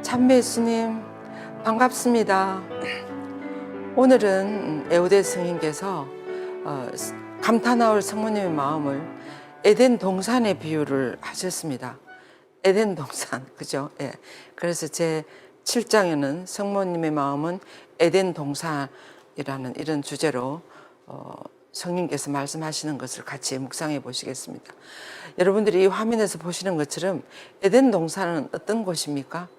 참배 예수님 반갑습니다. 오늘은 에우대 스님께서 감탄하올 성모님의 마음을 에덴 동산에 비유를 하셨습니다. 에덴 동산, 그죠? 예. 그래서 제 7장에는 성모님의 마음은 에덴 동산이라는 이런 주제로 성님께서 말씀하시는 것을 같이 묵상해 보시겠습니다. 여러분들이 이 화면에서 보시는 것처럼 에덴 동산은 어떤 곳입니까?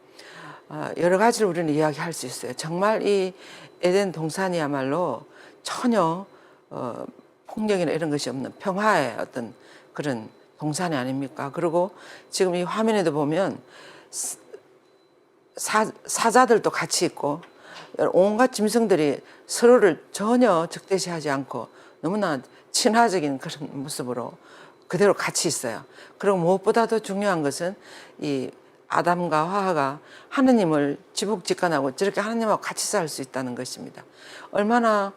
여러 가지를 우리는 이야기할 수 있어요. 정말 이 에덴 동산이야말로 전혀 폭력이나 이런 것이 없는 평화의 어떤 그런 동산이 아닙니까? 그리고 지금 이 화면에도 보면 사자들도 같이 있고 온갖 짐승들이 서로를 전혀 적대시하지 않고 너무나 친화적인 그런 모습으로 그대로 같이 있어요. 그리고 무엇보다도 중요한 것은 이 아담과 하와가 하느님을 지복직관하고 저렇게 하느님하고 같이 살 수 있다는 것입니다. 얼마나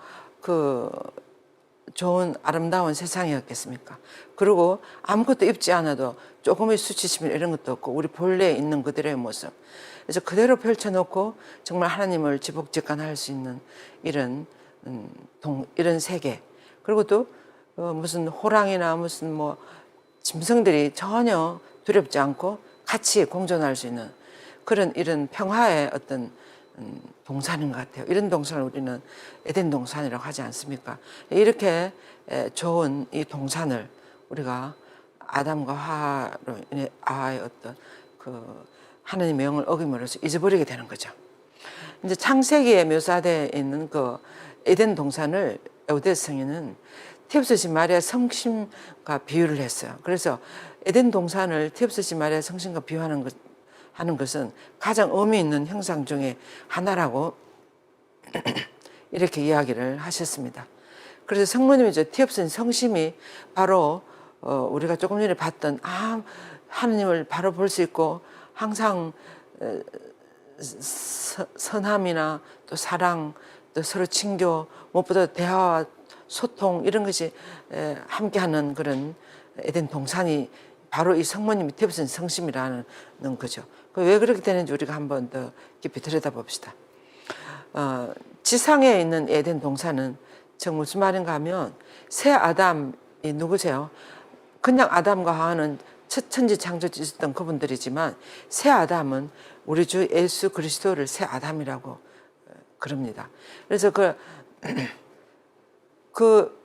좋은 아름다운 세상이었겠습니까? 그리고 아무것도 입지 않아도 조금의 수치심 이런 것도 없고 우리 본래에 있는 그들의 모습. 그래서 그대로 펼쳐놓고 정말 하나님을 지복직관할 수 있는 이런 세계. 그리고 또 무슨 호랑이나 무슨 뭐 짐승들이 전혀 두렵지 않고 같이 공존할 수 있는 그런 이런 평화의 어떤 동산인 것 같아요. 이런 동산을 우리는 에덴 동산이라고 하지 않습니까? 이렇게 좋은 이 동산을 우리가 아담과 하와의 어떤 하나님의 명을 어김으로써 잊어버리게 되는 거죠. 이제 창세기에 묘사되어 있는 그 에덴 동산을 에우대 성인은 티옵스시 마리아 성심과 비유를 했어요. 그래서 에덴 동산을 티옵스시 마리아 성심과 비유하는 것은 가장 의미 있는 형상 중에 하나라고 이렇게 이야기를 하셨습니다. 그래서 성모님이 티옵스시 성심이 바로 우리가 조금 전에 봤던 하느님을 바로 볼 수 있고 항상 선함이나 또 사랑 또 서로 친교 무엇보다 대화와 소통 이런 것이 함께하는 그런 에덴 동산이 바로 이 성모님이 티옵스시 성심이라는 거죠. 왜 그렇게 되는지 우리가 한번 더 깊이 들여다봅시다. 지상에 있는 에덴 동산은 즉 무슨 말인가 하면 새 아담이 누구세요? 그냥 아담과 하와는 첫 천지 창조주 있었던 그분들이지만 새 아담은 우리 주 예수 그리스도를 새 아담이라고 그럽니다. 그래서 그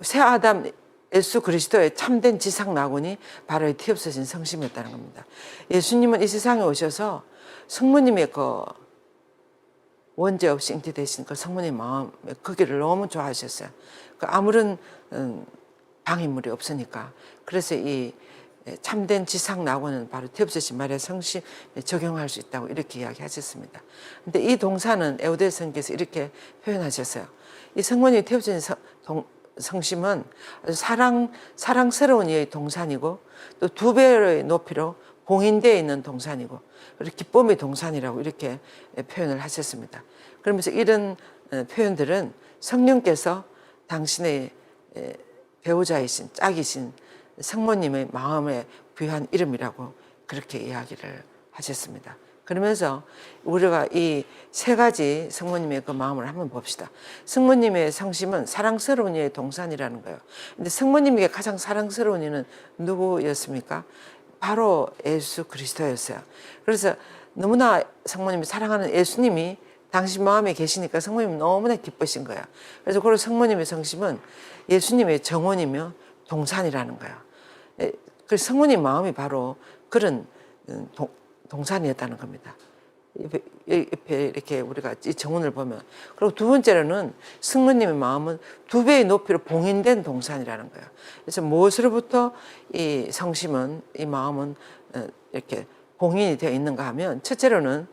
새 아담 예수 그리스도의 참된 지상 낙원이 바로 이 티옵스시 성심이었다는 겁니다. 예수님은 이 세상에 오셔서 성모님의 원죄 없이 잉태되신 그 성모님의 마음 그 길을 너무 좋아하셨어요. 아무런 방해물이 없으니까. 그래서 이 참된 지상 낙원은 바로 티옵스시 마리아 성심에 적용할 수 있다고 이렇게 이야기하셨습니다. 근데 이 동산은 에우대 성께서 이렇게 표현하셨어요. 이 성모님 티옵스시 성심은 아주 사랑스러운 이의 동산이고 또 2배의 높이로 봉인되어 있는 동산이고 그리고 기쁨의 동산이라고 이렇게 표현을 하셨습니다. 그러면서 이런 표현들은 성령께서 당신의 배우자이신 짝이신 성모님의 마음에 부여한 이름이라고 그렇게 이야기를 하셨습니다. 그러면서 우리가 이 세 가지 성모님의 그 마음을 한번 봅시다. 성모님의 성심은 사랑스러운 이의 동산이라는 거예요. 근데 성모님에게 가장 사랑스러운 이는 누구였습니까? 바로 예수 그리스도였어요. 그래서 너무나 성모님이 사랑하는 예수님이 당신 마음에 계시니까 성모님이 너무나 기쁘신 거예요. 그래서 그 성모님의 성심은 예수님의 정원이며 동산이라는 거예요. 그 성모님 마음이 바로 그런 동산이었다는 겁니다. 옆에 이렇게 우리가 이 정원을 보면. 그리고 두 번째로는 성모님의 마음은 2배의 높이로 봉인된 동산이라는 거예요. 그래서 무엇으로부터 이 성심은, 이 마음은 이렇게 봉인이 되어 있는가 하면 첫째로는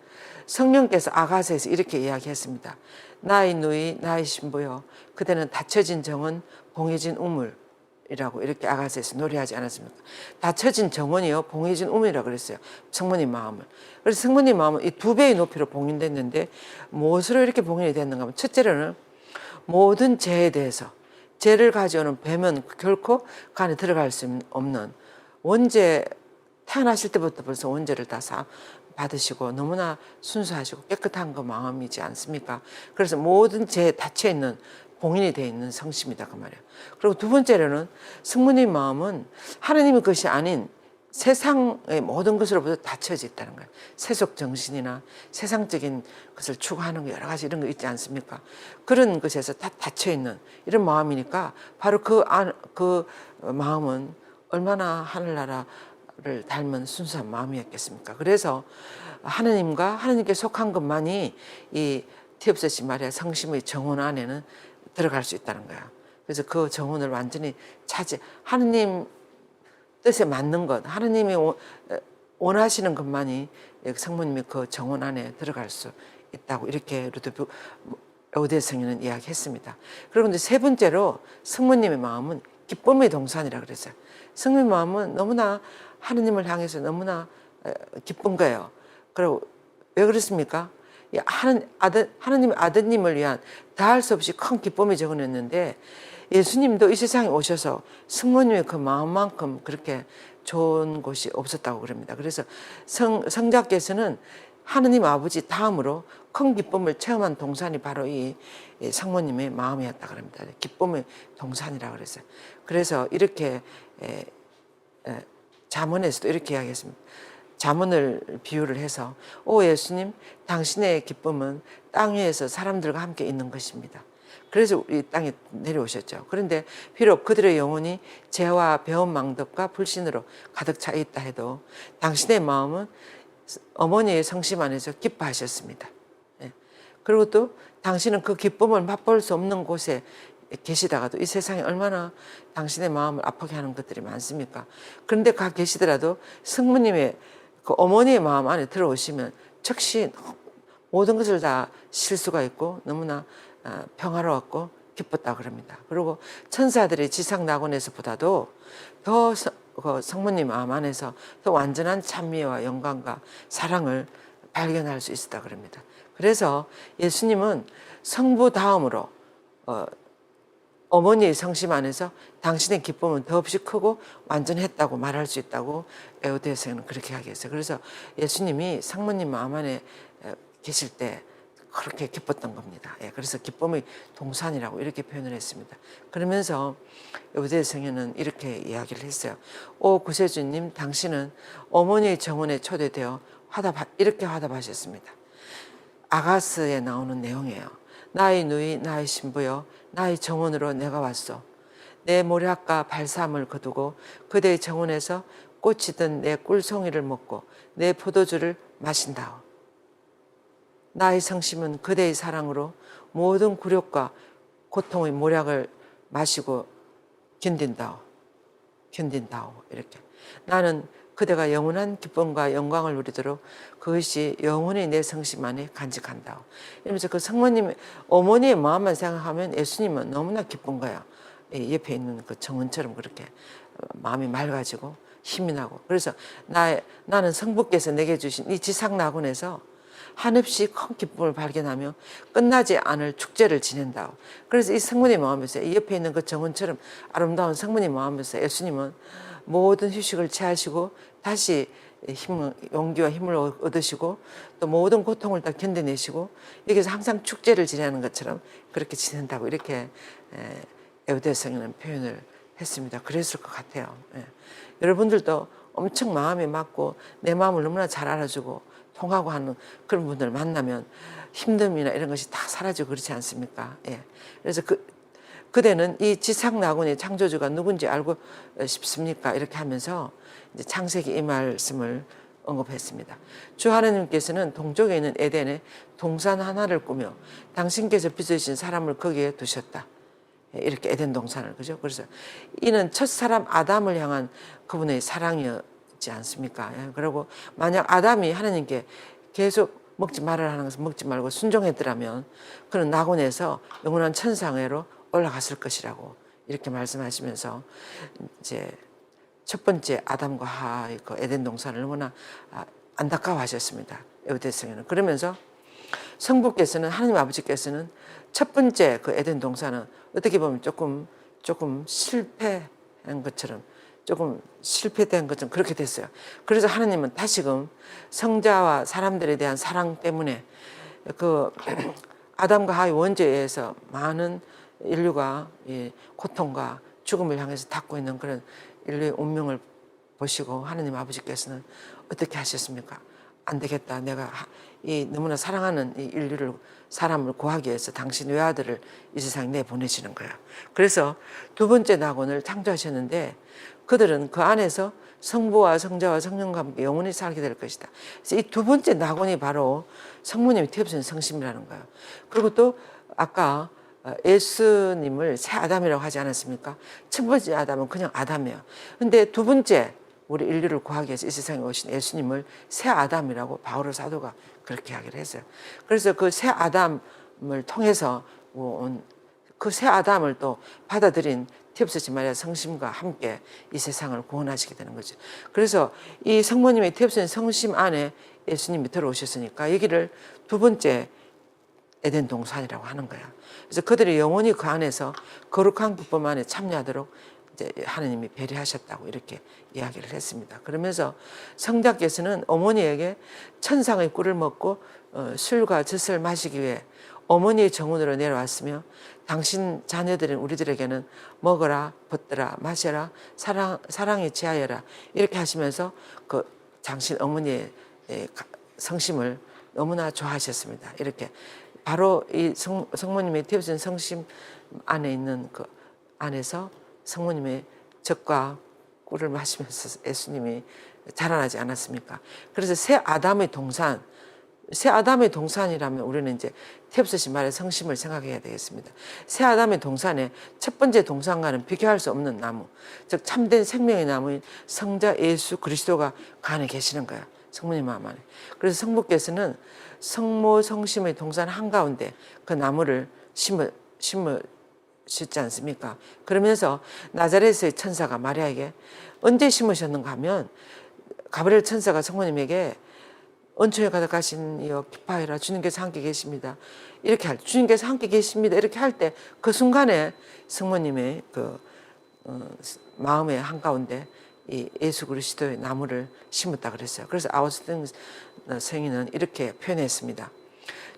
성령께서 아가서에서 이렇게 이야기했습니다. 나의 누이, 나의 신부여, 그대는 닫혀진 정은 봉해진 우물. 이라고 이렇게 아가서에서 노래하지 않았습니까? 닫혀진 정원이요 봉해진 우물이라고 그랬어요. 성모님 마음을. 그래서 성모님 마음은 이 2배의 높이로 봉인됐는데 무엇으로 이렇게 봉인이 됐는가 하면 첫째로는 모든 죄에 대해서 죄를 가져오는 뱀은 결코 그 안에 들어갈 수 없는 원죄 태어나실 때부터 벌써 원죄를 다 받으시고 너무나 순수하시고 깨끗한 그 마음이지 않습니까? 그래서 모든 죄에 닫혀 있는 봉인이 되어 있는 성심이다 그 말이에요. 그리고 두 번째로는 성모님 마음은 하나님의 것이 아닌 세상의 모든 것으로부터 닫혀져 있다는 거예요. 세속 정신이나 세상적인 것을 추구하는 거 여러 가지 이런 거 있지 않습니까? 그런 것에서 다 닫혀 있는 이런 마음이니까 바로 그 마음은 얼마나 하늘나라를 닮은 순수한 마음이었겠습니까? 그래서 하나님과 하나님께 속한 것만이 이 티옵세시 마리아 성심의 정원 안에는 들어갈 수 있다는 거야. 그래서 그 정원을 완전히 하나님 뜻에 맞는 것, 하나님이 원하시는 것만이 성모님이 그 정원 안에 들어갈 수 있다고 이렇게 루드빅 에우대 성인은 이야기했습니다. 그리고 이제 세 번째로 성모님의 마음은 기쁨의 동산이라 그랬어요. 성모님의 마음은 너무나 하나님을 향해서 너무나 기쁜 거예요. 그리고 왜 그렇습니까? 하나님의 아드님을 위한 다할 수 없이 큰 기쁨이 적어냈는데 예수님도 이 세상에 오셔서 성모님의 그 마음만큼 그렇게 좋은 곳이 없었다고 그럽니다. 그래서 성자께서는 하느님 아버지 다음으로 큰 기쁨을 체험한 동산이 바로 이 성모님의 마음이었다 그럽니다. 기쁨의 동산이라고 그랬어요. 그래서 이렇게 잠언에서도 이렇게 이야기했습니다. 잠언을 비유를 해서 오 예수님 당신의 기쁨은 땅 위에서 사람들과 함께 있는 것입니다. 그래서 이 땅에 내려오셨죠. 그런데 비록 그들의 영혼이 죄와 배은망덕과 불신으로 가득 차 있다 해도 당신의 마음은 어머니의 성심 안에서 기뻐하셨습니다. 그리고 또 당신은 그 기쁨을 맛볼 수 없는 곳에 계시다가도 이 세상에 얼마나 당신의 마음을 아프게 하는 것들이 많습니까? 그런데 가 계시더라도 성모님의 그 어머니의 마음 안에 들어오시면 즉시 모든 것을 다 쉴 수가 있고 너무나 평화로웠고 기뻤다고 그럽니다. 그리고 천사들의 지상 낙원에서보다도 더 성모님 마음 안에서 더 완전한 찬미와 영광과 사랑을 발견할 수 있었다 그럽니다. 그래서 예수님은 성부 다음으로 어머니의 성심 안에서 당신의 기쁨은 더없이 크고 완전했다고 말할 수 있다고 에우대에서는 그렇게 이야기했어요. 그래서 예수님이 성모님 마음 안에 계실 때 그렇게 기뻤던 겁니다. 그래서 기쁨의 동산이라고 이렇게 표현을 했습니다. 그러면서 에우대 성에는 이렇게 이야기를 했어요. 오 구세주님 당신은 어머니의 정원에 초대되어 이렇게 화답하셨습니다. 아가스에 나오는 내용이에요. 나의 누이 나의 신부여 나의 정원으로 내가 왔소. 내 모략과 발삼을 거두고 그대의 정원에서 꽃이든 내 꿀송이를 먹고 내 포도주를 마신다오. 나의 성심은 그대의 사랑으로 모든 굴욕과 고통의 모략을 마시고 견딘다오. 이렇게. 나는 그대가 영원한 기쁨과 영광을 누리도록 그것이 영원히 내 성심 안에 간직한다오. 이러면서 그 성모님, 어머니의 마음만 생각하면 예수님은 너무나 기쁜 거야. 옆에 있는 그 정원처럼 그렇게 마음이 맑아지고 힘이 나고. 그래서 나는 성부께서 내게 주신 이 지상 낙원에서 한없이 큰 기쁨을 발견하며 끝나지 않을 축제를 지낸다오. 그래서 이 성모님 마음에서 이 옆에 있는 그 정원처럼 아름다운 성모님 마음에서 예수님은 모든 휴식을 취하시고 다시 용기와 힘을 얻으시고 또 모든 고통을 다 견뎌내시고 여기서 항상 축제를 지내는 것처럼 그렇게 지낸다고 이렇게 에우대 성인은 표현을 했습니다. 그랬을 것 같아요. 여러분들도 엄청 마음이 맞고 내 마음을 너무나 잘 알아주고 통하고 하는 그런 분들 만나면 힘듦이나 이런 것이 다 사라지고 그렇지 않습니까? 그래서 그대는 이 지상 낙원의 창조주가 누군지 알고 싶습니까? 이렇게 하면서 이제 창세기 이 말씀을 언급했습니다. 주 하나님께서는 동쪽에 있는 에덴에 동산 하나를 꾸며 당신께서 빚으신 사람을 거기에 두셨다. 이렇게 에덴 동산을 그죠? 그래서 이는 첫 사람 아담을 향한 그분의 사랑이었지 않습니까? 그리고 만약 아담이 하나님께 계속 먹지 말아라 하는 것을 먹지 말고 순종했더라면 그는 낙원에서 영원한 천상회로 올라갔을 것이라고 이렇게 말씀하시면서 이제 첫 번째 아담과 하와의 그 에덴 동산을 너무나 안타까워하셨습니다. 에우대성에는. 그러면서 성부께서는 하나님 아버지께서는 첫 번째 그 에덴 동산은 어떻게 보면 조금 실패한 것처럼 조금 실패된 것좀 그렇게 됐어요. 그래서 하나님은 다시금 성자와 사람들에 대한 사랑 때문에 그 아담과 하와의 원죄에 의해서 많은 인류가 고통과 죽음을 향해서 닫고 있는 그런 인류의 운명을 보시고 하나님 아버지께서는 어떻게 하셨습니까? 안 되겠다. 내가 이 너무나 사랑하는 이 인류를 사람을 구하기 위해서 당신 외아들을 이 세상에 내보내시는 거예요. 그래서 두 번째 낙원을 창조하셨는데 그들은 그 안에서 성부와 성자와 성령과 함께 영원히 살게 될 것이다. 그래서 이 두 번째 낙원이 바로 성모님이 태어나신 성심이라는 거예요. 그리고 또 아까 예수님을 새 아담이라고 하지 않았습니까? 첫 번째 아담은 그냥 아담이에요. 근데 두 번째 우리 인류를 구하기 위해서 이 세상에 오신 예수님을 새 아담이라고 바오로 사도가 그렇게 이야기를 했어요. 그래서 그 새 아담을 통해서 온 그 새 아담을 또 받아들인 티옵스지 마리아 성심과 함께 이 세상을 구원하시게 되는 거죠. 그래서 이 성모님의 티옵스는 성심 안에 예수님이 들어오셨으니까 여기를 두 번째 에덴 동산이라고 하는 거야. 그래서 그들이 영원히 그 안에서 거룩한 기쁨 안에 참여하도록 이제 하나님이 배려하셨다고 이렇게 이야기를 했습니다. 그러면서 성자께서는 어머니에게 천상의 꿀을 먹고 술과 젖을 마시기 위해 어머니의 정원으로 내려왔으며 당신 자녀들인 우리들에게는 먹어라, 벗더라, 마셔라, 사랑에 취하여라 이렇게 하시면서 그 당신 어머니의 성심을 너무나 좋아하셨습니다. 이렇게 바로 이 성모님의 태어진 성심 안에 있는 그 안에서 성모님의 젖과 꿀을 마시면서 예수님이 자라나지 않았습니까? 그래서 새 아담의 동산이라면 우리는 이제 태엽스시 말의 성심을 생각해야 되겠습니다. 새 아담의 동산에 첫 번째 동산과는 비교할 수 없는 나무, 즉 참된 생명의 나무인 성자 예수 그리스도가 그 안에 계시는 거야. 성모님 마음 안에. 그래서 성부께서는 성모 성심의 동산 한가운데 그 나무를 심으셨지 않습니까? 그러면서 나자렛의 천사가 마리아에게 언제 심으셨는가 하면 가브리엘 천사가 성모님에게 은총에 가득하신 이여 기뻐하여라 주님께서 함께 계십니다. 이렇게 주님께서 함께 계십니다. 이렇게 할 때 그 순간에 성모님의 그 마음의 한가운데 이 예수 그리스도의 나무를 심었다 그랬어요. 그래서 아우스틴 성인은 이렇게 표현했습니다.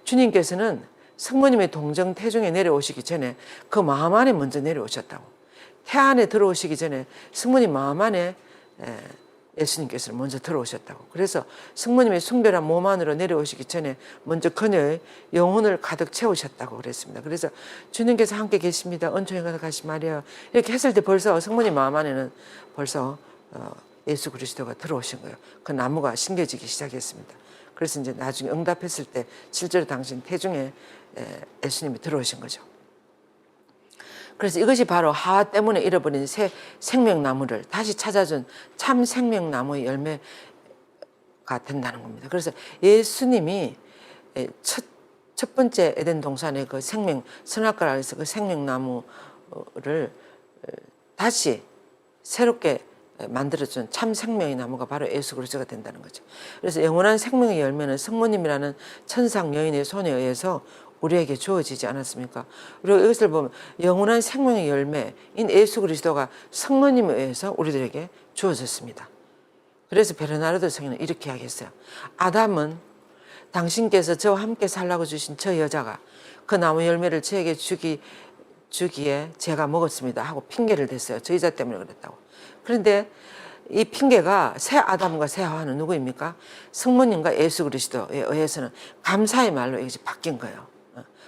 주님께서는 성모님의 동정 태중에 내려오시기 전에 그 마음 안에 먼저 내려오셨다고. 태 안에 들어오시기 전에 성모님 마음 안에 예수님께서 먼저 들어오셨다고. 그래서 성모님의 숭배한 몸 안으로 내려오시기 전에 먼저 그녀의 영혼을 가득 채우셨다고 그랬습니다. 그래서 주님께서 함께 계십니다. 은총에 가득하신 마리아 이렇게 했을 때 벌써 성모님 마음 안에는 벌써 예수 그리스도가 들어오신 거예요. 그 나무가 심겨지기 시작했습니다. 그래서 이제 나중에 응답했을 때 실제로 당신 태중에 예수님이 들어오신 거죠. 그래서 이것이 바로 하와 때문에 잃어버린 새 생명나무를 다시 찾아준 참 생명나무의 열매가 된다는 겁니다. 그래서 예수님이 첫 번째 에덴 동산의 그 선악과라 해서 그 생명나무를 다시 새롭게 만들어준 참 생명의 나무가 바로 예수 그리스도가 된다는 거죠. 그래서 영원한 생명의 열매는 성모님이라는 천상 여인의 손에 의해서 우리에게 주어지지 않았습니까? 그리고 이것을 보면 영원한 생명의 열매인 예수 그리스도가 성모님에 의해서 우리들에게 주어졌습니다. 그래서 베르나르도 성인은 이렇게 이야기했어요. 아담은 당신께서 저와 함께 살라고 주신 저 여자가 그 나무 열매를 저에게 주기에 제가 먹었습니다 하고 핑계를 댔어요. 저 여자 때문에 그랬다고. 그런데 이 핑계가 새 아담과 새 하와는 누구입니까? 성모님과 예수 그리스도에 의해서는 감사의 말로 이것이 바뀐 거예요.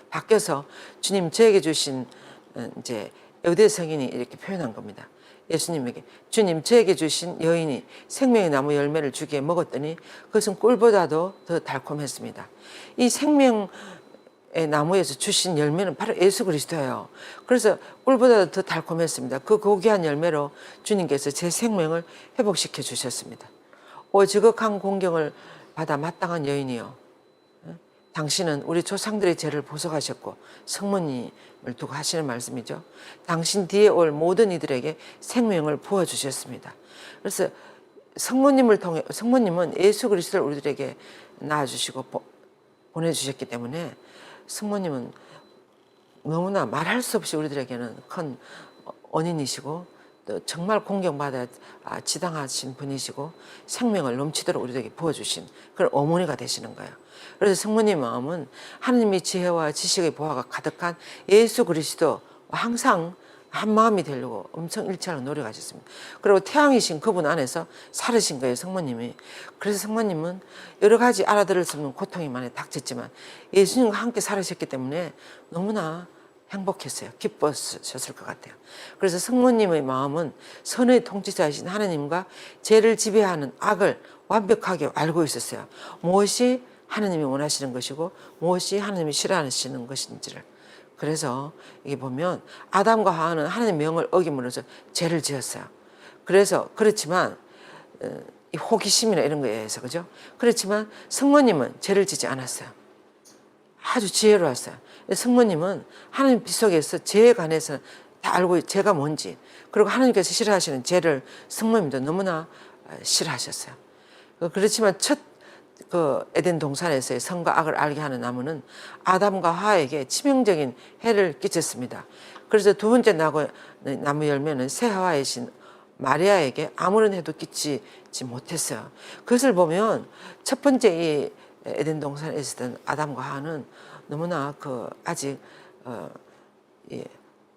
바뀌어서 주님 저에게 주신 이제 여대 성인이 이렇게 표현한 겁니다. 예수님에게 주님 저에게 주신 여인이 생명의 나무 열매를 주기에 먹었더니 그것은 꿀보다도 더 달콤했습니다. 이 생명의 나무에서 주신 열매는 바로 예수 그리스도예요. 그래서 꿀보다도 더 달콤했습니다. 그 고귀한 열매로 주님께서 제 생명을 회복시켜 주셨습니다. 오 지극한 공경을 받아 마땅한 여인이요. 당신은 우리 조상들의 죄를 보속하셨고 성모님을 두고 하시는 말씀이죠. 당신 뒤에 올 모든 이들에게 생명을 부어주셨습니다. 그래서 성모님은 예수 그리스도를 우리들에게 낳아주시고 보내주셨기 때문에 성모님은 너무나 말할 수 없이 우리들에게는 큰 언인이시고 또 정말 공경받아 지당하신 분이시고 생명을 넘치도록 우리에게 부어주신 그런 어머니가 되시는 거예요. 그래서 성모님 마음은 하느님의 지혜와 지식의 보화가 가득한 예수 그리스도 항상 한 마음이 되려고 엄청 일치하려 노력하셨습니다. 그리고 태양이신 그분 안에서 살으신 거예요, 성모님이. 그래서 성모님은 여러 가지 알아들을 수 없는 고통이 많이 닥쳤지만 예수님과 함께 살으셨기 때문에 너무나 행복했어요. 기뻤을 것 같아요. 그래서 성모님의 마음은 선의 통치자이신 하느님과 죄를 지배하는 악을 완벽하게 알고 있었어요. 무엇이 하느님이 원하시는 것이고 무엇이 하느님이 싫어하시는 것인지를. 그래서 이게 보면 아담과 하와는 하나님의 명을 어김으로써 죄를 지었어요. 그래서 그렇지만 이 호기심이나 이런 거에 의해서 그죠? 그렇지만 성모님은 죄를 지지 않았어요. 아주 지혜로웠어요. 성모님은 하나님 빗속에서 죄에 관해서 다 알고 죄가 뭔지 그리고 하나님께서 싫어하시는 죄를 성모님도 너무나 싫어하셨어요. 그렇지만 첫 에덴 동산에서의 선과 악을 알게 하는 나무는 아담과 하와에게 치명적인 해를 끼쳤습니다. 그래서 두 번째 나무 열매는 새 하와이신 마리아에게 아무런 해도 끼치지 못했어요. 그것을 보면 첫 번째 이 에덴 동산에 있었던 아담과 하와는 너무나 아직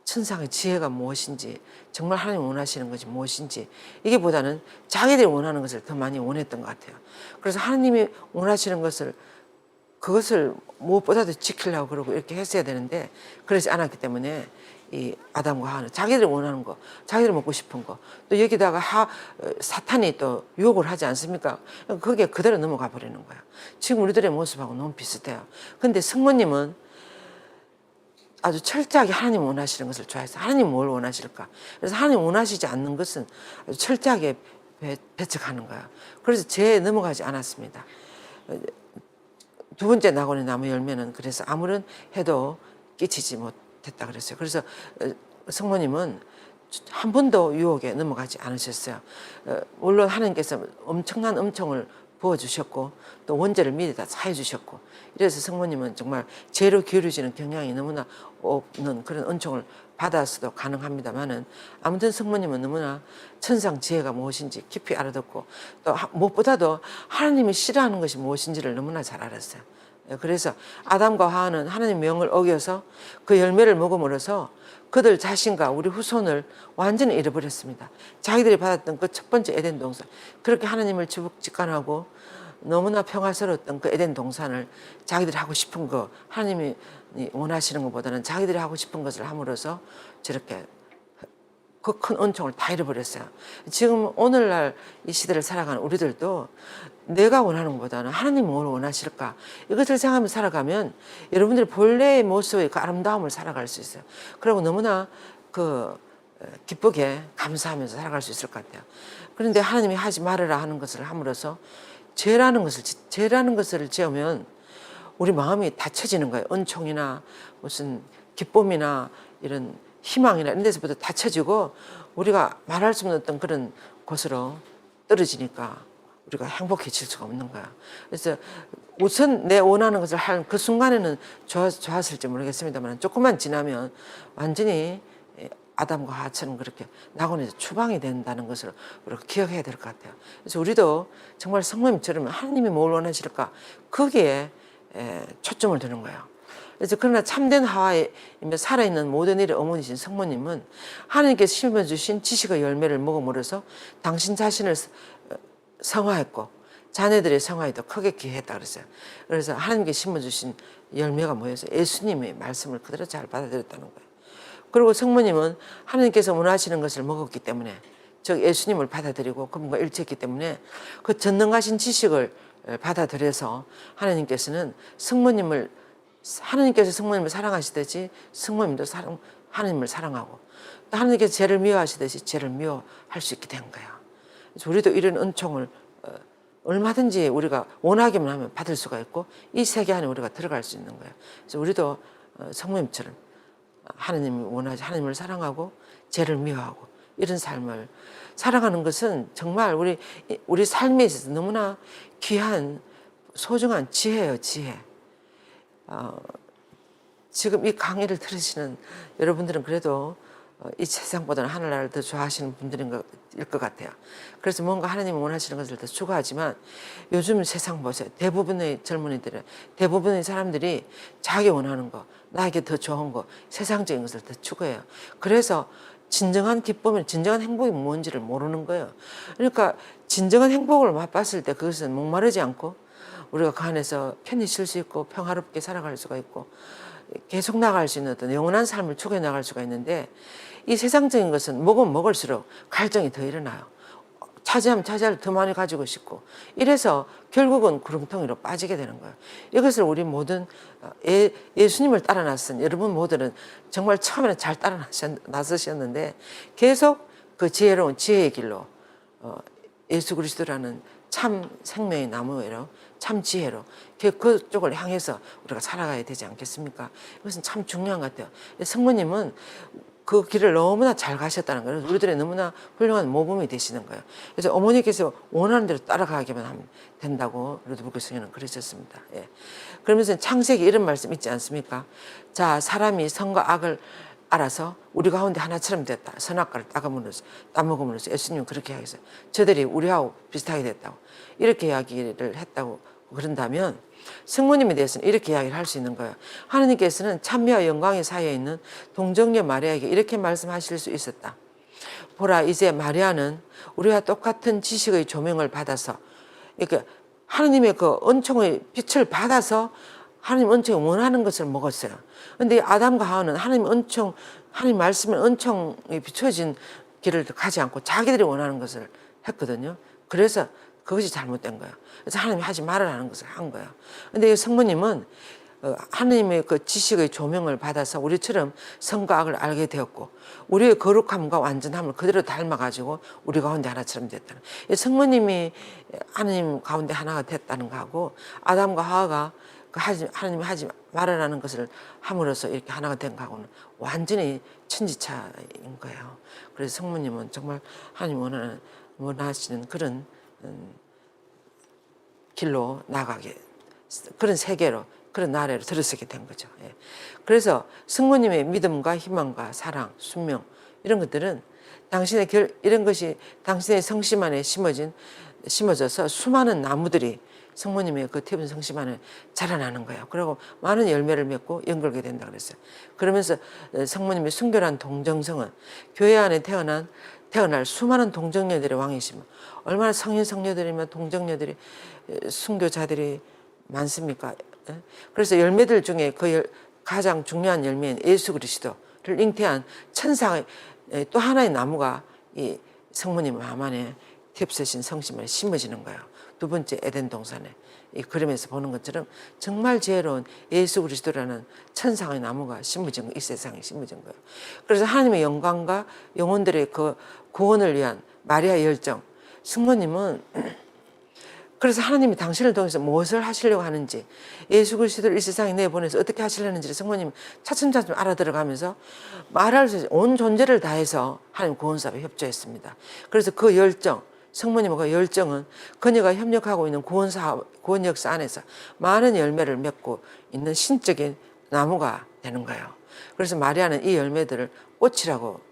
천상의 지혜가 무엇인지 정말 하나님 원하시는 것이 무엇인지 이게보다는 자기들이 원하는 것을 더 많이 원했던 것 같아요. 그래서 하나님이 원하시는 그것을 무엇보다도 지키려고 그러고 이렇게 했어야 되는데 그러지 않았기 때문에 이 아담과 하와는 자기들이 원하는 거, 자기들이 먹고 싶은 거, 또 여기다가 사탄이 또 유혹을 하지 않습니까? 거기에 그대로 넘어가 버리는 거예요. 지금 우리들의 모습하고 너무 비슷해요. 근데 성모님은 아주 철저하게 하나님 원하시는 것을 좋아해서 하나님 뭘 원하실까? 그래서 하나님 원하시지 않는 것은 아주 철저하게 배척하는 거예요. 그래서 죄에 넘어가지 않았습니다. 두 번째 나고의 나무 열매는 그래서 아무런 해도 끼치지 못했다 그랬어요. 그래서 성모님은 한 번도 유혹에 넘어가지 않으셨어요. 물론 하나님께서 엄청난 은총을 부어주셨고 또 원죄를 미리 다 사해주셨고 이래서 성모님은 정말 죄로 기울어지는 경향이 너무나 없는 그런 은총을 받아서도 가능합니다만은 아무튼 성모님은 너무나 천상 지혜가 무엇인지 깊이 알아듣고 또 무엇보다도 하나님이 싫어하는 것이 무엇인지를 너무나 잘 알았어요. 그래서 아담과 하와는 하나님 명을 어겨서 그 열매를 먹음으로써 그들 자신과 우리 후손을 완전히 잃어버렸습니다. 자기들이 받았던 그 첫 번째 에덴 동산, 그렇게 하나님을 직간하고 너무나 평화스러웠던 그 에덴 동산을 자기들이 하고 싶은 거, 하나님이 원하시는 것보다는 자기들이 하고 싶은 것을 함으로써 저렇게 그 큰 은총을 다 잃어버렸어요. 지금 오늘날 이 시대를 살아가는 우리들도 내가 원하는 것보다는 하나님이 뭘 원하실까 이것을 생각하면서 살아가면 여러분들이 본래의 모습의 그 아름다움을 살아갈 수 있어요. 그리고 너무나 기쁘게 감사하면서 살아갈 수 있을 것 같아요. 그런데 하나님이 하지 말아라 하는 것을 함으로써 죄라는 것을 지으면 우리 마음이 닫혀지는 거예요. 은총이나 무슨 기쁨이나 이런 희망이나 이런 데서부터 닫혀지고 우리가 말할 수 없는 어떤 그런 곳으로 떨어지니까 우리가 행복해질 수가 없는 거야. 그래서 우선 내 원하는 것을 한 그 순간에는 좋았을지 모르겠습니다만 조금만 지나면 완전히 아담과 하와처럼 그렇게 낙원에서 추방이 된다는 것을 우리가 기억해야 될 것 같아요. 그래서 우리도 정말 성모님처럼 하나님이 뭘 원하실까 거기에 초점을 두는 거예요. 그래서 그러나 참된 하와이며 살아있는 모든 일의 어머니신 성모님은 하나님께서 심어주신 지식의 열매를 먹음으로써 당신 자신을 성화했고 자녀들의 성화에도 크게 기여했다 그랬어요. 그래서 하나님께 심어주신 열매가 뭐여서 예수님의 말씀을 그대로 잘 받아들였다는 거예요. 그리고 성모님은 하나님께서 원하시는 것을 먹었기 때문에 즉 예수님을 받아들이고 그분과 일치했기 때문에 그 전능하신 지식을 받아들여서 하나님께서 성모님을 사랑하시듯이 성모님도 하나님을 사랑하고 또 하나님께서 죄를 미워하시듯이 죄를 미워할 수 있게 된 거예요. 그래서 우리도 이런 은총을 얼마든지 우리가 원하기만 하면 받을 수가 있고 이 세계 안에 우리가 들어갈 수 있는 거예요. 그래서 우리도 성모님처럼 하나님을 사랑하고 죄를 미워하고 이런 삶을 살아가는 것은 정말 우리 삶에 있어서 너무나 귀한 소중한 지혜예요, 지혜. 지금 이 강의를 들으시는 여러분들은 그래도 이 세상보다는 하늘나라를 더 좋아하시는 분들일 것 같아요. 그래서 뭔가 하나님이 원하시는 것을 더 추구하지만 요즘 세상 보세요. 대부분의 젊은이들은 대부분의 사람들이 자기 원하는 거, 나에게 더 좋은 거, 세상적인 것을 더 추구해요. 그래서 진정한 기쁨이, 진정한 행복이 뭔지를 모르는 거예요. 그러니까 진정한 행복을 맛봤을 때 그것은 목마르지 않고 우리가 그 안에서 편히 쉴 수 있고 평화롭게 살아갈 수가 있고 계속 나갈 수 있는 어떤 영원한 삶을 추구해 나갈 수가 있는데 이 세상적인 것은 먹으면 먹을수록 갈증이 더 일어나요. 차지하면 차지할 더 많이 가지고 싶고 이래서 결국은 구렁텅이로 빠지게 되는 거예요. 이것을 우리 모든 예수님을 따라 나선 여러분 모두는 정말 처음에는 잘 따라 나서셨는데 계속 그 지혜로운 지혜의 길로 예수 그리스도라는 참 생명의 나무로 참 지혜로 그쪽을 향해서 우리가 살아가야 되지 않겠습니까? 이것은 참 중요한 것 같아요. 성모님은 그 길을 너무나 잘 가셨다는 거예요. 우리들의 너무나 훌륭한 모범이 되시는 거예요. 그래서 어머니께서 원하는 대로 따라가기만 하면 된다고 루드부크 성인은 그러셨습니다. 예. 그러면서 창세기 이런 말씀 있지 않습니까? 자, 사람이 선과 악을 알아서 우리 가운데 하나처럼 됐다. 선악과를 따먹음으로써 예수님은 그렇게 하겠어요. 저들이 우리하고 비슷하게 됐다고. 이렇게 이야기를 했다고 그런다면 성모님에 대해서는 이렇게 이야기를 할 수 있는 거예요. 하느님께서는 찬미와 영광의 사이에 있는 동정녀 마리아에게 이렇게 말씀하실 수 있었다. 보라, 이제 마리아는 우리와 똑같은 지식의 조명을 받아서 이렇게 하느님의 그 은총의 빛을 받아서 하나님 은총이 원하는 것을 먹었어요. 근데 아담과 하와는 하나님 말씀에 은총이 비춰진 길을 가지 않고 자기들이 원하는 것을 했거든요. 그래서 그것이 잘못된 거예요. 그래서 하나님이 하지 말으라는 것을 한 거예요. 근데 성모님은 하나님의 그 지식의 조명을 받아서 우리처럼 선과 악을 알게 되었고 우리의 거룩함과 완전함을 그대로 닮아가지고 우리 가운데 하나처럼 됐다는. 성모님이 하나님 가운데 하나가 됐다는 거하고 아담과 하와가 하나님이 하지 말으라는 것을 함으로써 이렇게 하나가 된 거하고는 완전히 천지차인 거예요. 그래서 성모님은 정말 하나님 원하시는 그런 길로 나가게, 그런 세계로, 그런 나라로 들어서게 된 거죠. 예. 그래서 성모님의 믿음과 희망과 사랑, 순명 이런 것들은 이런 것이 당신의 성심 안에 심어져서 수많은 나무들이 성모님의 그 태분 성심 안에 자라나는 거예요. 그리고 많은 열매를 맺고 연결게 된다 그랬어요. 그러면서 성모님의 순결한 동정성은 교회 안에 태어날 수많은 동정녀들의 왕이시면 얼마나 성인 성녀들이면 동정녀들이 순교자들이 많습니까? 그래서 열매들 중에 가장 중요한 열매인 예수 그리스도를 잉태한 천상의 또 하나의 나무가 이 성모님 마음 안에 탭쓰신 성심에 심어지는 거예요. 두 번째 에덴 동산에 이 그림에서 보는 것처럼 정말 지혜로운 예수 그리스도라는 천상의 나무가 심어진 거, 이 세상에 심어진 거예요. 그래서 하나님의 영광과 영혼들의 그 구원을 위한 마리아의 열정, 성모님은 그래서 하나님이 당신을 통해서 무엇을 하시려고 하는지 예수 그리스도를 이 세상에 내보내서 어떻게 하시려는지를 성모님은 차츰차츰 알아들어가면서 말할 수 온 존재를 다해서 하나님 구원사업에 협조했습니다. 그래서 그 열정, 성모님의 그 열정은 그녀가 협력하고 있는 구원 역사 안에서 많은 열매를 맺고 있는 신적인 나무가 되는 거예요. 그래서 마리아는 이 열매들을 꽃이라고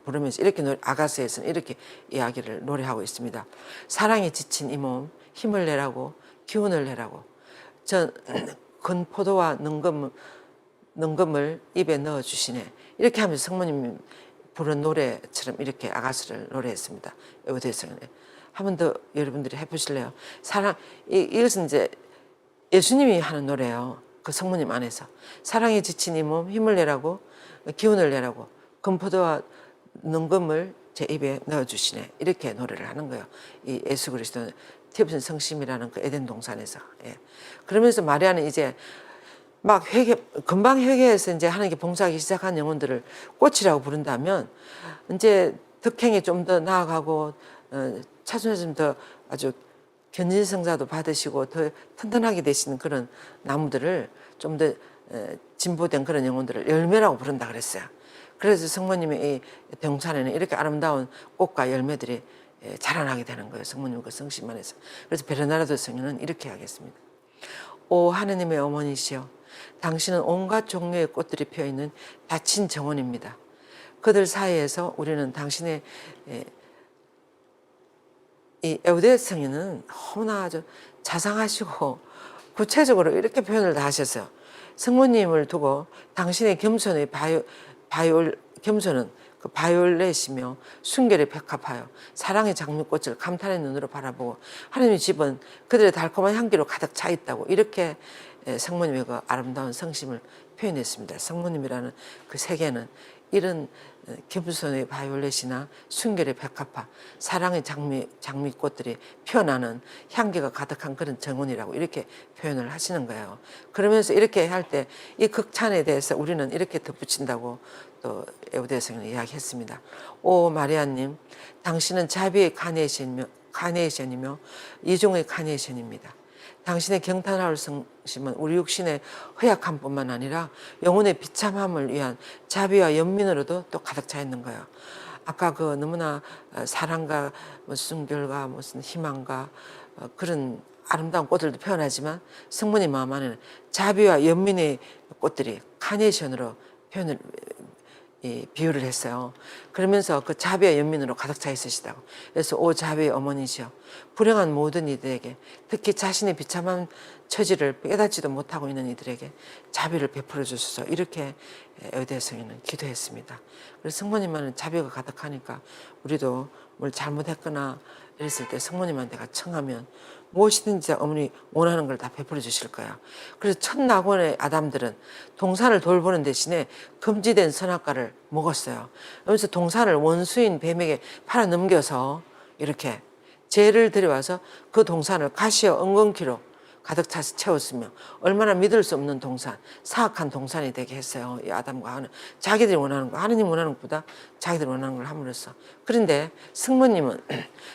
부르면서 이렇게 아가서에서는 이렇게 이야기를 노래하고 있습니다. 사랑에 지친 이 몸 힘을 내라고 기운을 내라고 전 건포도와 능금을 입에 넣어주시네. 이렇게 하면서 성모님 부른 노래처럼 이렇게 아가서를 노래했습니다. 에베소서는 한 번 더 여러분들이 해보실래요? 이것은 이제 예수님이 하는 노래예요. 그 성모님 안에서 사랑에 지친 이 몸 힘을 내라고 기운을 내라고 건포도와 능금을 제 입에 넣어주시네. 이렇게 노래를 하는 거예요. 이 예수 그리스도는 티브슨 성심이라는 그 에덴 동산에서. 예. 그러면서 마리아는 이제 막 금방 회개해서 이제 하나님께 봉사하기 시작한 영혼들을 꽃이라고 부른다면 이제 덕행에 좀 더 나아가고 차츰차츰 더 아주 견진성사도 받으시고 더 튼튼하게 되시는 그런 나무들을 좀 더 진보된 그런 영혼들을 열매라고 부른다 그랬어요. 그래서 성모님의 이 동산에는 이렇게 아름다운 꽃과 열매들이 자라나게 되는 거예요. 성모님 그 성심 안에서. 그래서 베르나르도 성인은 이렇게 하겠습니다. 오 하느님의 어머니시여, 당신은 온갖 종류의 꽃들이 피어있는 다친 정원입니다. 그들 사이에서 우리는 당신의 이 에우대 성인은 너무나 아주 자상하시고 구체적으로 이렇게 표현을 다 하셨어요. 성모님을 두고 당신의 겸손의 겸손은 그 바이올렛이며 순결에 백합하여 사랑의 장미꽃을 감탄의 눈으로 바라보고 하나님의 집은 그들의 달콤한 향기로 가득 차 있다고 이렇게 성모님의 그 아름다운 성심을 표현했습니다. 성모님이라는 그 세계는 이런 겸손의 바이올렛이나 순결의 백합화, 사랑의 장미꽃들이 피어나는 향기가 가득한 그런 정원이라고 이렇게 표현을 하시는 거예요. 그러면서 이렇게 할 때 이 극찬에 대해서 우리는 이렇게 덧붙인다고 또 에우대 성인은 이야기했습니다. 오 마리아님, 당신은 자비의 카네이션이며 이중의 카네이션입니다. 당신의 경탄하올 성심은 우리 육신의 허약함뿐만 아니라 영혼의 비참함을 위한 자비와 연민으로도 또 가득 차 있는 거예요. 아까 그 너무나 사랑과 순결과 무슨 희망과 그런 아름다운 꽃들도 표현하지만 성모님 마음 안에는 자비와 연민의 꽃들이 카네이션으로 비유를 했어요. 그러면서 그 자비와 연민으로 가득 차 있으시다고. 그래서 오 자비의 어머니시여, 불행한 모든 이들에게, 특히 자신의 비참한 처지를 깨닫지도 못하고 있는 이들에게 자비를 베풀어 주소서, 이렇게 에우대 성인은 기도했습니다. 그래서 성모님만은 자비가 가득하니까 우리도 뭘 잘못했거나 이랬을 때 성모님한테 청하면 무엇이든지 어머니 원하는 걸 다 베풀어 주실 거야. 그래서 첫 낙원의 아담들은 동산을 돌보는 대신에 금지된 선악과를 먹었어요. 그래서 동산을 원수인 뱀에게 팔아 넘겨서 이렇게 죄를 들여와서 그 동산을 가시와 엉겅퀴로 가득 차서 채웠으며 얼마나 믿을 수 없는 동산, 사악한 동산이 되게 했어요. 이 아담과 하와는 자기들이 원하는 거, 하느님 원하는 것보다 자기들이 원하는 걸 함으로써. 그런데 성모님은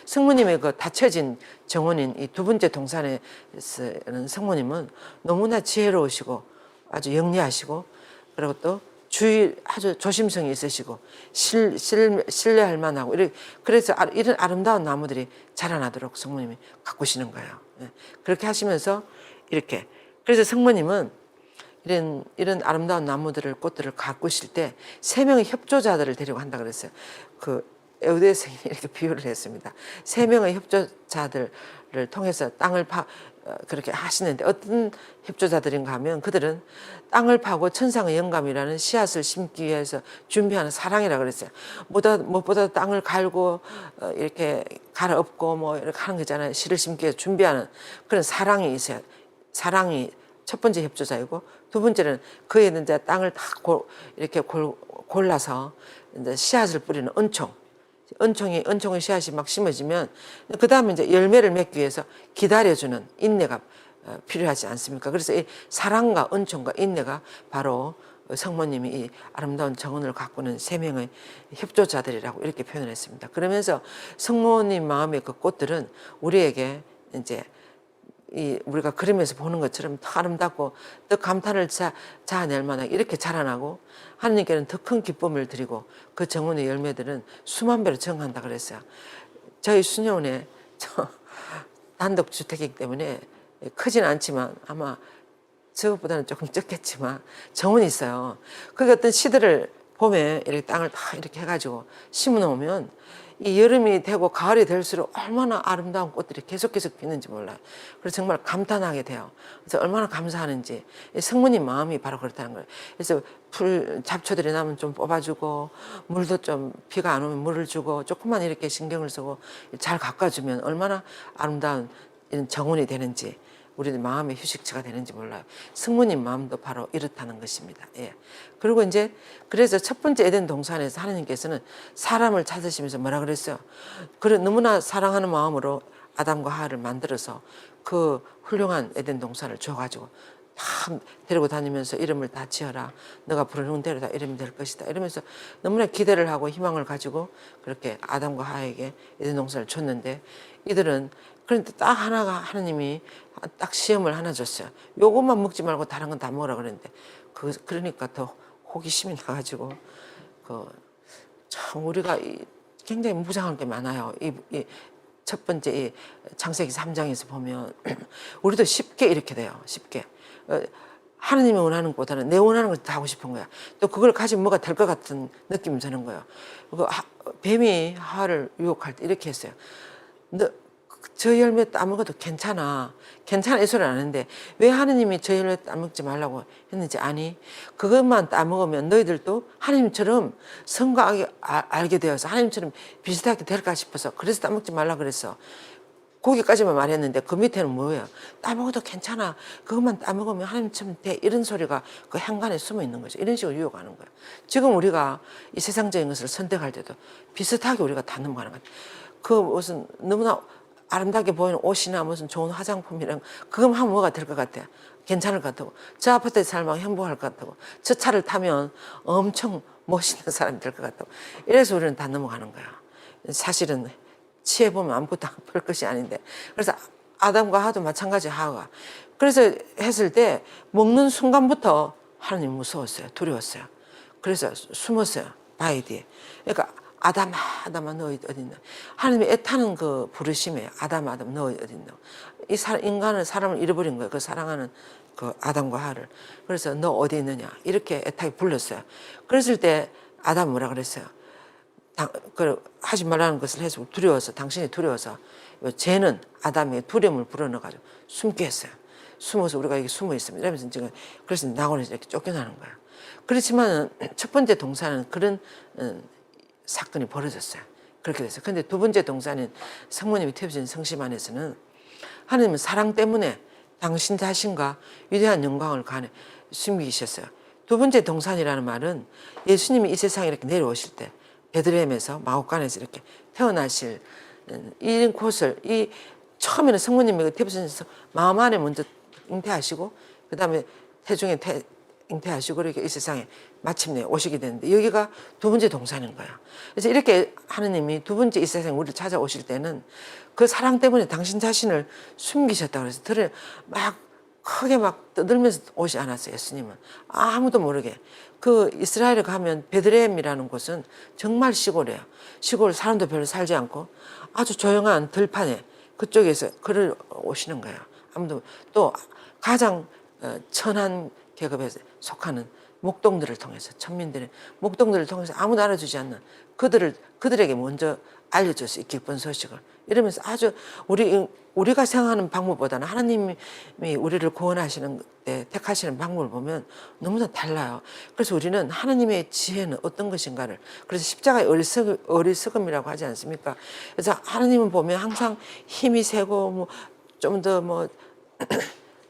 성모님의 그 닫혀진 정원인 이 두 번째 동산에서는 성모님은 너무나 지혜로우시고 아주 영리하시고, 그리고 또 아주 조심성이 있으시고 신뢰할 만하고, 그래서 이런 아름다운 나무들이 자라나도록 성모님이 가꾸시는 거예요. 그렇게 하시면서 이렇게, 그래서 성모님은 이런 아름다운 나무들을, 꽃들을 가꾸실 때 세 명의 협조자들을 데리고 한다 그랬어요. 그 에우대 성인이 이렇게 비유를 했습니다. 세 명의 협조자들을 통해서 땅을 그렇게 하시는데, 어떤 협조자들인가 하면 그들은 땅을 파고 천상의 영감이라는 씨앗을 심기 위해서 준비하는 사랑이라 그랬어요. 무엇보다 땅을 갈고 이렇게 갈아엎고 뭐 이렇게 하는 거잖아요. 씨를 심기 위해서 준비하는 그런 사랑이 있어요. 사랑이 첫 번째 협조자이고, 두 번째는 그에 이제 땅을 다 이렇게 골라서 이제 씨앗을 뿌리는 은총의 씨앗이 막 심어지면 그 다음에 이제 열매를 맺기 위해서 기다려주는 인내가 필요하지 않습니까? 그래서 이 사랑과 은총과 인내가 바로 성모님이 이 아름다운 정원을 가꾸는 세 명의 협조자들이라고 이렇게 표현을 했습니다. 그러면서 성모님 마음의 그 꽃들은 우리에게 이제 우리가 그림에서 보는 것처럼 더 아름답고 더 감탄을 자아낼 만하게 이렇게 자라나고, 하나님께는 더 큰 기쁨을 드리고 그 정원의 열매들은 수만 배로 증가한다 그랬어요. 저희 수녀원에 단독주택이기 때문에 크진 않지만 아마 저것보다는 조금 적겠지만 정원이 있어요. 그게 어떤 시들을 봄에 이렇게 땅을 다 이렇게 해가지고 심어 놓으면 이 여름이 되고 가을이 될수록 얼마나 아름다운 꽃들이 계속 피는지 몰라요. 그래서 정말 감탄하게 돼요. 그래서 얼마나 감사하는지. 성모님 마음이 바로 그렇다는 거예요. 그래서 잡초들이 나면 좀 뽑아주고, 물도 좀 비가 안 오면 물을 주고, 조금만 이렇게 신경을 쓰고 잘 가꿔주면 얼마나 아름다운 이런 정원이 되는지, 우리 마음의 휴식처가 되는지 몰라요. 성모님 마음도 바로 이렇다는 것입니다. 예. 그리고 이제 그래서 첫 번째 에덴 동산에서 하나님께서는 사람을 찾으시면서 뭐라 그랬어요? 그래, 너무나 사랑하는 마음으로 아담과 하와를 만들어서 그 훌륭한 에덴 동산을 줘가지고 다 데리고 다니면서 이름을 다 지어라. 너가 부르는 대로 다 이름이 될 것이다. 이러면서 너무나 기대를 하고 희망을 가지고 그렇게 아담과 하와에게 에덴 동산을 줬는데, 이들은 그런데 딱 하나가 하나님이 딱 시험을 하나 줬어요. 요것만 먹지 말고 다른 건 다 먹으라 그랬는데, 그러니까 더 호기심이 나가지고 참 우리가 굉장히 무장한 게 많아요. 첫 번째 이 창세기 3장에서 보면 우리도 쉽게 이렇게 돼요. 쉽게 하느님이 원하는 것보다는 내 원하는 것을 다 하고 싶은 거야. 또 그걸 가지면 뭐가 될 것 같은 느낌이 드는 거예요. 뱀이 하와를 유혹할 때 이렇게 했어요. 너 저 열매 따먹어도 괜찮아. 괜찮아 이 소리는 안 하는데 왜 하느님이 저 열매 따먹지 말라고 했는지 아니? 그것만 따먹으면 너희들도 하느님처럼 선과 악을 알게 되어서 하느님처럼 비슷하게 될까 싶어서 그래서 따먹지 말라 그랬어. 거기까지만 말했는데 그 밑에는 뭐예요? 따먹어도 괜찮아. 그것만 따먹으면 하나님처럼 돼. 이런 소리가 그 행간에 숨어 있는 거죠. 이런 식으로 유혹하는 거예요. 지금 우리가 이 세상적인 것을 선택할 때도 비슷하게 우리가 다 넘어가는 거예요. 그 무슨 너무나 아름답게 보이는 옷이나 무슨 좋은 화장품이랑 그것만 하면 뭐가 될 것 같아요. 괜찮을 것 같다고. 저 아파트에 살면 행복할 것 같다고. 저 차를 타면 엄청 멋있는 사람이 될 것 같다고. 이래서 우리는 다 넘어가는 거야. 사실은 취해보면 아무것도 별 것이 아닌데. 그래서 아담과 하도 마찬가지 하와가. 그래서 했을 때 먹는 순간부터 하나님 무서웠어요. 두려웠어요. 그래서 숨었어요. 바위 뒤에. 그러니까 아담아 너 어디 있나. 하나님이 애타는 그 부르심에 아담아 너 어디 있나. 인간은 사람을 잃어버린 거예요. 그 사랑하는 그 아담과 하와를. 그래서 너 어디 있느냐 이렇게 애타게 불렀어요. 그랬을 때 아담 뭐라 그랬어요. 하지 말라는 것을 해서 두려워서 당신이 두려워서 쟤는 아담의 두려움을 불어넣어가지고 숨게 했어요. 숨어서 우리가 여기 숨어 있습니다. 이러면서 지금 그래서 나고에서 이렇게 쫓겨나는 거예요. 그렇지만 첫 번째 동사는 그런 사건이 벌어졌어요. 그렇게 됐어요. 근데 두 번째 동사는 성모님이 태워진 성심 안에서는 하나님은 사랑 때문에 당신 자신과 위대한 영광을 간에 숨기셨어요. 두 번째 동산이라는 말은 예수님이 이 세상에 이렇게 내려오실 때 베들레헴에서 마옥간에서 이렇게 태어나실 이 곳을 이 처음에는 성모님이 태어나셔서 마음 안에 먼저 잉태하시고 그 다음에 태중에 잉태하시고 이렇게 이 세상에 마침내 오시게 되는데 여기가 두 번째 동산인 거야. 그래서 이렇게 하느님이 두 번째 이 세상에 우리를 찾아오실 때는 그 사랑 때문에 당신 자신을 숨기셨다고 그래서 들을 막 크게 막 떠들면서 오지 않았어요. 예수님은 아무도 모르게. 그 이스라엘에 가면 베들레헴이라는 곳은 정말 시골이에요. 시골 사람도 별로 살지 않고 아주 조용한 들판에 그쪽에서 그를 오시는 거예요. 아무도 또 가장 천한 계급에 속하는 목동들을 통해서 천민들의 목동들을 통해서 아무도 알아주지 않는 그들에게 먼저 알려줘서 이 기쁜 소식을 이러면서 아주 우리가 생각하는 방법보다는 하나님이 우리를 구원하시는 때 택하시는 방법을 보면 너무나 달라요. 그래서 우리는 하나님의 지혜는 어떤 것인가를 그래서 십자가의 어리석음이라고 하지 않습니까? 그래서 하나님은 보면 항상 힘이 세고 뭐 좀 더 뭐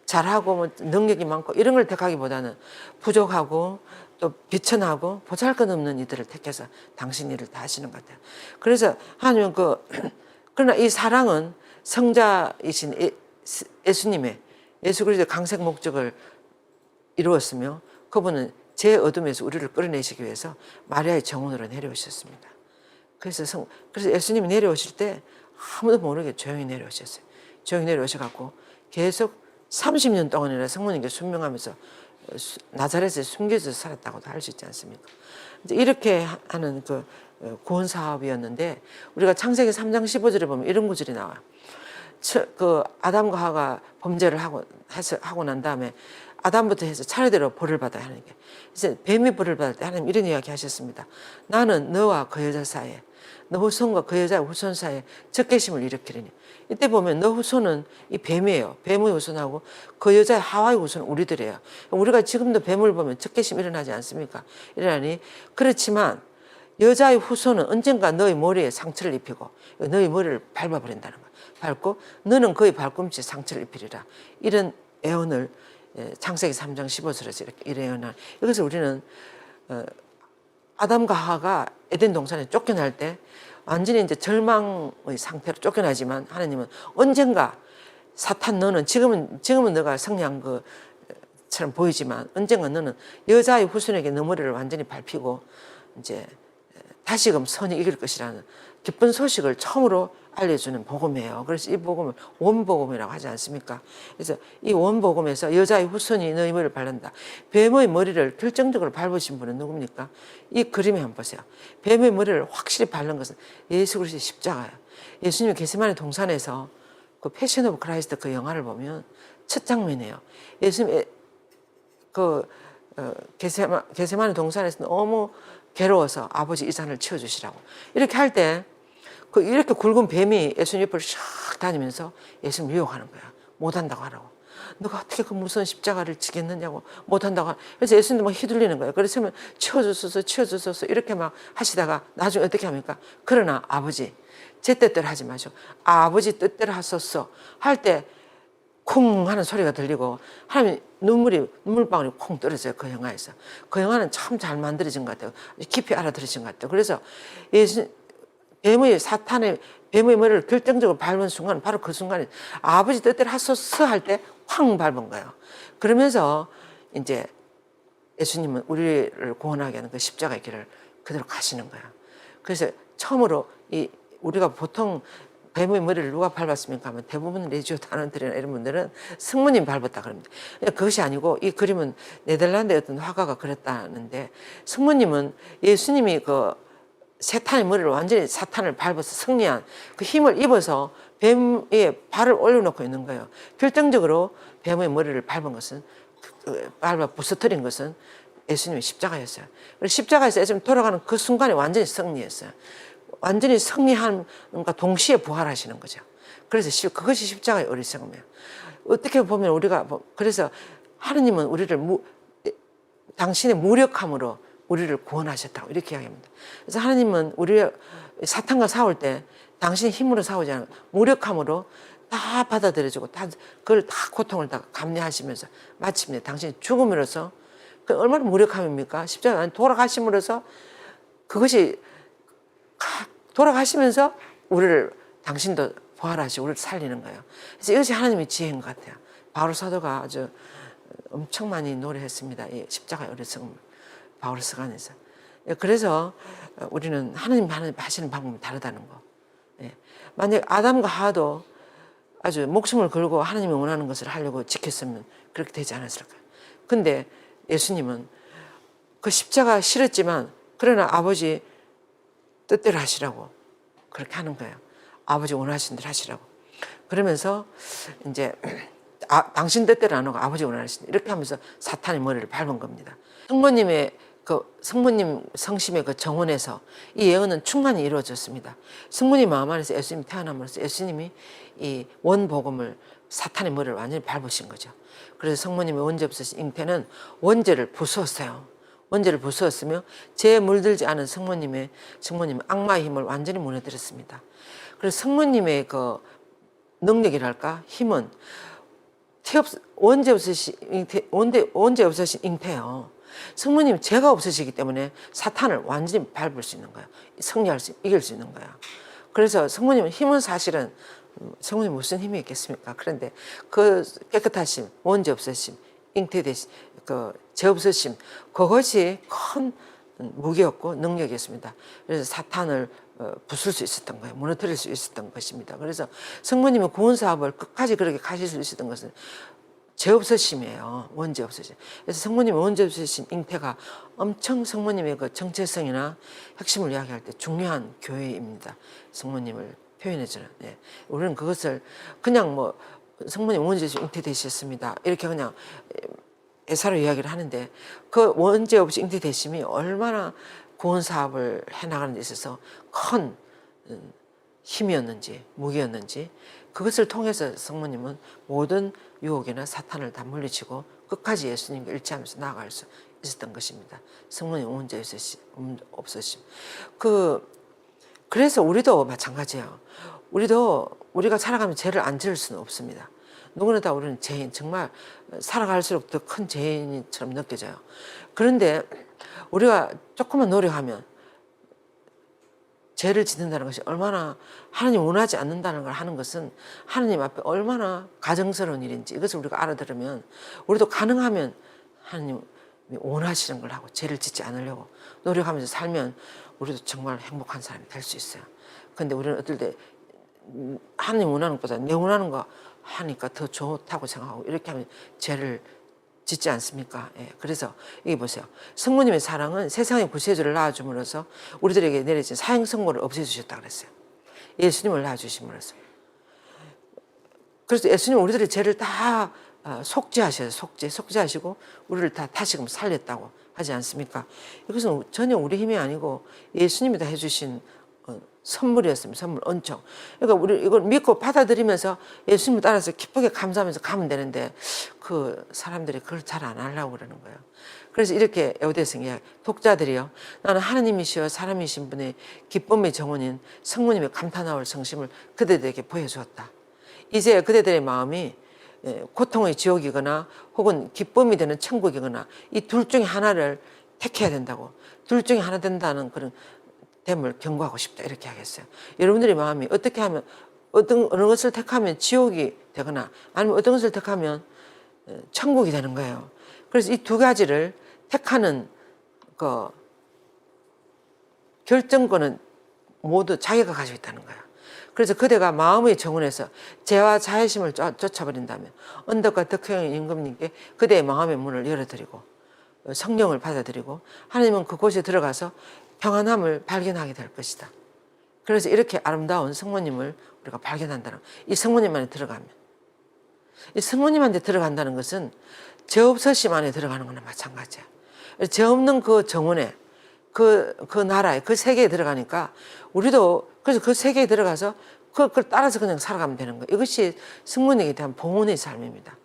잘하고 뭐 능력이 많고 이런 걸 택하기보다는 부족하고 또 비천하고 보잘것없는 이들을 택해서 당신 일을 다 하시는 것 같아요. 그래서 하나님은 그러나 이 사랑은 성자이신 예수님의 예수 그리스도의 강색 목적을 이루었으며 그분은 제 어둠에서 우리를 끌어내시기 위해서 마리아의 정원으로 내려오셨습니다. 그래서 예수님이 내려오실 때 아무도 모르게 조용히 내려오셨어요. 조용히 내려오셔갖고 계속 30년 동안이나 성모님께 순명하면서 나사렛에 숨겨져 살았다고도 할 수 있지 않습니까? 이제 이렇게 하는 그 구원 사업이었는데 우리가 창세기 3장 15절에 보면 이런 구절이 나와요. 그 아담과 하와가 범죄를 하고 난 다음에 아담부터 해서 차례대로 벌을 받아야 하는 게 이제 뱀이 벌을 받을 때 하나님 이런 이야기 하셨습니다. 나는 너와 그 여자 사이에 너 후손과 그 여자의 후손 사이에 적개심을 일으키리니 이때 보면 너 후손은 이 뱀이에요. 뱀의 후손하고 그 여자의 하와의 후손은 우리들이에요. 우리가 지금도 뱀을 보면 적개심 일어나지 않습니까? 일어나니 그렇지만 여자의 후손은 언젠가 너의 머리에 상처를 입히고 너의 머리를 밟아버린다는 거야. 밟고 너는 그의 발꿈치에 상처를 입히리라. 이런 예언을 창세기 3장 15절에서 이렇게 예언한 이것을 우리는 아담과 하와가 에덴 동산에 쫓겨날 때 완전히 이제 절망의 상태로 쫓겨나지만 하나님은 언젠가 사탄 너는 지금은 너가 성냥 그처럼 보이지만 언젠가 너는 여자의 후손에게 너 머리를 완전히 밟히고 이제 다시금 선이 이길 것이라는 기쁜 소식을 처음으로 알려주는 복음이에요. 그래서 이 복음을 원복음이라고 하지 않습니까? 그래서 이 원복음에서 여자의 후손이 너희 머리를 밟는다. 뱀의 머리를 결정적으로 밟으신 분은 누굽니까? 이 그림에 한번 보세요. 뱀의 머리를 확실히 밟는 것은 예수 그리스도의 십자가예요. 예수님이 겟세마네 동산에서 그 패션 오브 크라이스트 그 영화를 보면 첫 장면이에요. 예수님이 그 게세마네 동산에서 너무 괴로워서 아버지 이 잔을 치워주시라고 이렇게 할 때 이렇게 굵은 뱀이 예수님 옆을 샥 다니면서 예수님 유혹하는 거야. 못한다고 하라고. 너가 어떻게 그 무서운 십자가를 지겠느냐고 못한다고 그래서 예수님도 막 휘둘리는 거예요. 그래서 치워주소서 이렇게 막 하시다가 나중에 어떻게 합니까? 그러나 아버지 제 뜻대로 하지 마시고 아버지 뜻대로 하소서 할 때 쿵 하는 소리가 들리고 하나님 눈물방울이 콩 떨어져요. 그 영화에서. 그 영화는 참 잘 만들어진 것 같아요. 깊이 알아들으신 것 같아요. 그래서 사탄의 뱀의 머리를 결정적으로 밟은 순간 바로 그 순간에 아버지 뜻대로 하소서 할 때 쾅 밟은 거예요. 그러면서 이제 예수님은 우리를 구원하게 하는 그 십자가의 길을 그대로 가시는 거예요. 그래서 처음으로 우리가 보통 뱀의 머리를 누가 밟았습니까 하면 대부분 레지오 단원들이나 이런 분들은 성모님 밟았다 그럽니다. 그것이 아니고 이 그림은 네덜란드의 어떤 화가가 그렸다는데 성모님은 예수님이 그 사탄의 머리를 완전히 사탄을 밟아서 승리한 그 힘을 입어서 뱀에 발을 올려놓고 있는 거예요. 결정적으로 뱀의 머리를 밟은 것은 밟아 부서뜨린 것은 예수님의 십자가였어요. 그래서 십자가에서 예수님 돌아가는 그 순간에 완전히 승리했어요. 완전히 승리함과 동시에 부활하시는 거죠. 그래서 그것이 십자가의 어리석음이에요. 어떻게 보면 우리가 그래서 하느님은 우리를 당신의 무력함으로 우리를 구원하셨다고 이렇게 이야기합니다. 그래서 하나님은 우리 사탄과 싸울 때 당신의 힘으로 싸우지 않고 무력함으로 다 받아들여주고 그걸 다 고통을 다 감내하시면서 마침내 당신의 죽음으로써 그 얼마나 무력함입니까? 십자가 돌아가심으로써 그것이 돌아가시면서 우리를 당신도 부활하시고 우리를 살리는 거예요. 그래서 이것이 하나님의 지혜인 것 같아요. 바울 사도가 아주 엄청 많이 노래했습니다. 이 십자가의 어리석음. 바울 서간에서. 그래서 우리는 하나님 하시는 방법이 다르다는 거. 만약 아담과 하와도 아주 목숨을 걸고 하나님이 원하는 것을 하려고 지켰으면 그렇게 되지 않았을까요? 근데 예수님은 그 십자가 싫었지만 그러나 아버지 뜻대로 하시라고 그렇게 하는 거예요. 아버지 원하신 대로 하시라고. 그러면서 이제 당신 뜻대로 안 하고 아버지 원하신 대로 이렇게 하면서 사탄의 머리를 밟은 겁니다. 성모님 성심의 그 정원에서 이 예언은 충만히 이루어졌습니다. 성모님 마음 안에서 예수님이 태어남으로써 예수님이 이 원복음을 사탄의 머리를 완전히 밟으신 거죠. 그래서 성모님의 원죄 없으신 잉태는 원죄를 부수었어요. 원죄를 부수었으며 죄에 물들지 않은 성모님의 악마의 힘을 완전히 무너뜨렸습니다. 그래서 성모님의 그 능력이랄까 힘은 원죄 없으신 잉태요. 성모님 죄가 없으시기 때문에 사탄을 완전히 밟을 수 있는 거예요. 이길 수 있는 거예요. 그래서 성모님은 힘은 사실은 성모님 무슨 힘이 있겠습니까? 그런데 그 깨끗하심, 원죄 없으심, 잉태되심, 그 죄 없으심 그것이 큰 무기였고 능력이었습니다. 그래서 사탄을 부술 수 있었던 거예요. 무너뜨릴 수 있었던 것입니다. 그래서 성모님의 구원 사업을 끝까지 그렇게 가실 수 있었던 것은 죄 없으심이에요. 원죄 없으심. 그래서 성모님의 원죄 없으심 잉태가 엄청 성모님의 그 정체성이나 핵심을 이야기할 때 중요한 교회입니다. 성모님을 표현해주는. 예. 우리는 그것을 그냥 성모님 원죄 없이 잉태되셨습니다. 이렇게 그냥 애사로 이야기를 하는데 그 원죄 없이 잉태되심이 얼마나 구원 사업을 해나가는 데 있어서 큰 힘이었는지 무기였는지 그것을 통해서 성모님은 모든 유혹이나 사탄을 다 물리치고 끝까지 예수님과 일치하면서 나아갈 수 있었던 것입니다. 성모님 원죄 없으심. 그래서 우리도 마찬가지예요. 우리가 살아가면 죄를 안 지을 수는 없습니다. 누구나 다 우리는 죄인, 정말 살아갈수록 더 큰 죄인처럼 느껴져요. 그런데 우리가 조금만 노력하면 죄를 짓는다는 것이 얼마나 하나님 원하지 않는다는 걸 하는 것은 하나님 앞에 얼마나 가정스러운 일인지 이것을 우리가 알아들으면 우리도 가능하면 하나님이 원하시는 걸 하고 죄를 짓지 않으려고 노력하면서 살면 우리도 정말 행복한 사람이 될 수 있어요. 그런데 우리는 어떨 때 하나님 원하는 것보다 내 원하는 거 하니까 더 좋다고 생각하고 이렇게 하면 죄를 짓지 않습니까? 예, 그래서 여기 보세요. 성모님의 사랑은 세상의 구세주를 낳아줌으로써 우리들에게 내려진 사형 선고를 없애주셨다 그랬어요. 예수님을 낳아주심으로써. 그래서 예수님은 우리들의 죄를 다 속죄하셔서 속죄하시고 우리를 다 다시금 살렸다고 하지 않습니까? 이것은 전혀 우리 힘이 아니고 예수님이 다 해주신 선물이었습니다. 선물,恩宠. 그러니까 우리 이걸 믿고 받아들이면서 예수님을 따라서 기쁘게 감사하면서 가면 되는데 그 사람들이 그걸 잘 안 하려고 그러는 거예요. 그래서 이렇게 에우대서 독자들이요, 나는 하나님이시여 사람이신 분의 기쁨의 정원인 성모님의 감탄하올 성심을 그대들에게 보여주었다. 이제 그대들의 마음이 고통의 지옥이거나 혹은 기쁨이 되는 천국이거나 이 둘 중에 하나를 택해야 된다고, 둘 중에 하나 된다는 그런 됨을 경고하고 싶다, 이렇게 하겠어요. 여러분들의 마음이 어떻게 하면 어느 것을 택하면 지옥이 되거나 아니면 어떤 것을 택하면 천국이 되는 거예요. 그래서 이 두 가지를 택하는 그 결정권은 모두 자기가 가지고 있다는 거예요. 그래서 그대가 마음의 정원에서 죄와 자애심을 쫓아버린다면 언덕과 덕행의 임금님께 그대의 마음의 문을 열어드리고 성령을 받아들이고 하나님은 그곳에 들어가서 평안함을 발견하게 될 것이다. 그래서 이렇게 아름다운 성모님을 우리가 발견한다는, 이 성모님 안에 들어가면, 이 성모님한테 들어간다는 것은 죄 없으심 안에 들어가는 거나 마찬가지야. 죄 없는 그 정원에, 그 나라에, 그 세계에 들어가니까 우리도 그래서 그 세계에 들어가서 그걸 따라서 그냥 살아가면 되는 거예요. 이것이 성모님에 대한 봉헌의 삶입니다.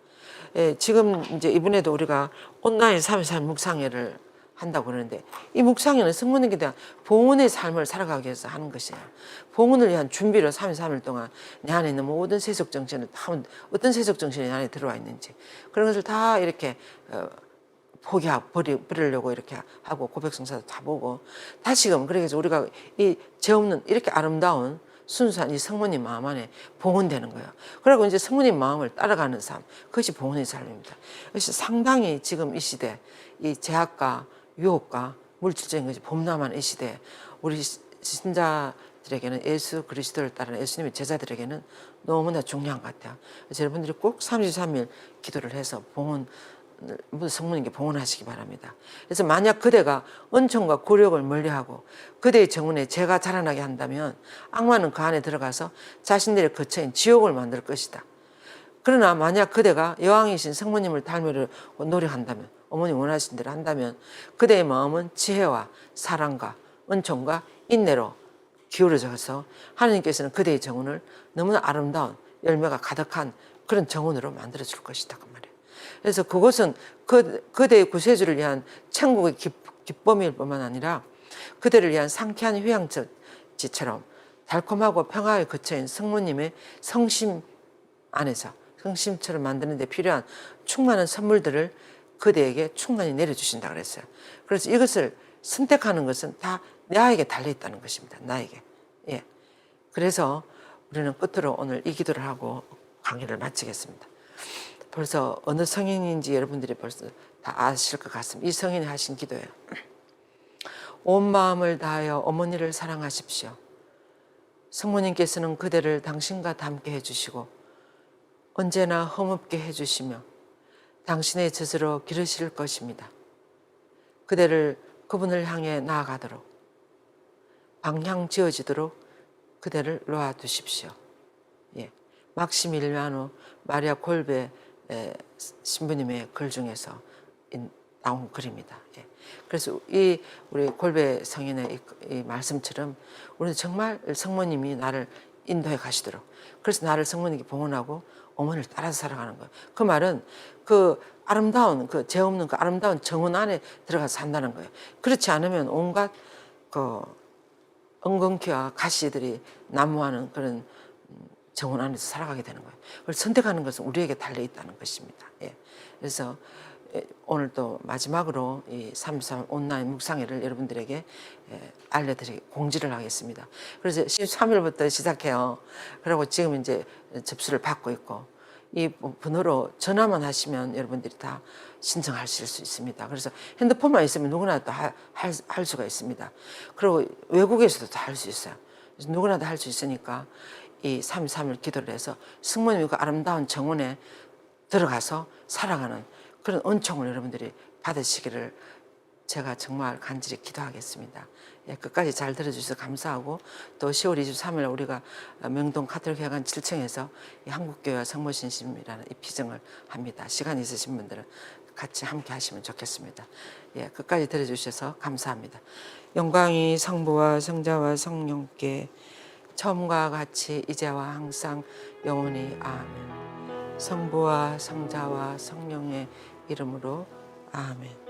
지금 이제 이번에도 우리가 온라인 3.3 묵상회를 한다고 그러는데 이 묵상회는 성모님에 대한 봉헌의 삶을 살아가기 위해서 하는 것이에요. 봉헌을 위한 준비로 33일 동안 내 안에 있는 모든 세속 정신을 다, 어떤 세속 정신이 내 안에 들어와 있는지 그런 것을 다 이렇게 포기하고 버리려고 이렇게 하고 고백성사도 다 보고 다시금, 그래서 우리가 이 죄 없는 이렇게 아름다운 순수한 이 성모님 마음 안에 봉헌되는 거예요. 그리고 이제 성모님 마음을 따라가는 삶, 그것이 봉헌의 삶입니다. 그래서 상당히 지금 이 시대, 이 제약과 유혹과 물질적인 것이 범람한 이 시대에 우리 신자들에게는 예수 그리스도를 따르는 예수님의 제자들에게는 너무나 중요한 것 같아요. 그래서 여러분들이 꼭 33일 기도를 해서 봉헌, 성모님께 봉헌하시기 바랍니다. 그래서 만약 그대가 은총과 굴욕을 멀리하고 그대의 정원에 죄가 자라나게 한다면 악마는 그 안에 들어가서 자신들의 거처인 지옥을 만들 것이다. 그러나 만약 그대가 여왕이신 성모님을 닮으려고 노력한다면, 어머니 원하신 대로 한다면 그대의 마음은 지혜와 사랑과 은총과 인내로 기울어져서 하나님께서는 그대의 정원을 너무나 아름다운 열매가 가득한 그런 정원으로 만들어 줄 것이다, 그 말이에요. 그래서 그것은 그대의 구세주를 위한 천국의 기쁨일 뿐만 아니라 그대를 위한 상쾌한 휴양지처럼 달콤하고 평화의 거처인 성모님의 성심 안에서 성심처럼 만드는 데 필요한 충만한 선물들을 그대에게 충만히 내려주신다 그랬어요. 그래서 이것을 선택하는 것은 다 나에게 달려있다는 것입니다. 나에게. 예. 그래서 우리는 끝으로 오늘 이 기도를 하고 강의를 마치겠습니다. 벌써 어느 성인인지 여러분들이 벌써 다 아실 것 같습니다. 이 성인이 하신 기도예요. 온 마음을 다하여 어머니를 사랑하십시오. 성모님께서는 그대를 당신과 닮게 해주시고 언제나 흠없게 해주시며 당신의 젖으로 기르실 것입니다. 그대를 그분을 향해 나아가도록 방향 지어지도록 그대를 놓아두십시오. 예. 막시밀리아노 마리아 골베 신부님의 글 중에서 나온 글입니다. 예. 그래서 이 우리 골베 성인의 이 말씀처럼 우리는 정말 성모님이 나를 인도해 가시도록, 그래서 나를 성모님께 봉헌하고 어머니를 따라서 살아가는 거예요. 그 말은 그 아름다운 그 죄 없는 그 아름다운 정원 안에 들어가서 산다는 거예요. 그렇지 않으면 온갖 그 엉겅퀴와 가시들이 난무하는 그런 정원 안에서 살아가게 되는 거예요. 그걸 선택하는 것은 우리에게 달려 있다는 것입니다. 예. 그래서 오늘 또 마지막으로 이 3.3 온라인 묵상회를 여러분들에게 공지를 하겠습니다. 그래서 13일부터 시작해요. 그리고 지금 이제 접수를 받고 있고 이 번호로 전화만 하시면 여러분들이 다 신청하실 수 있습니다. 그래서 핸드폰만 있으면 누구나 다 할 수가 있습니다. 그리고 외국에서도 다 할 수 있어요. 그래서 누구나 다 할 수 있으니까 이 3.3일 기도를 해서 성모님의 그 아름다운 정원에 들어가서 살아가는 그런 은총을 여러분들이 받으시기를 제가 정말 간절히 기도하겠습니다. 예, 끝까지 잘 들어주셔서 감사하고 또 10월 23일 우리가 명동 카톨릭회관 7층에서 이 한국교회와 성모신심이라는 이 피정을 합니다. 시간 있으신 분들은 같이 함께 하시면 좋겠습니다. 예, 끝까지 들어주셔서 감사합니다. 영광이 성부와 성자와 성령께 처음과 같이 이제와 항상 영원히 아멘. 성부와 성자와 성령의 이름으로 아멘.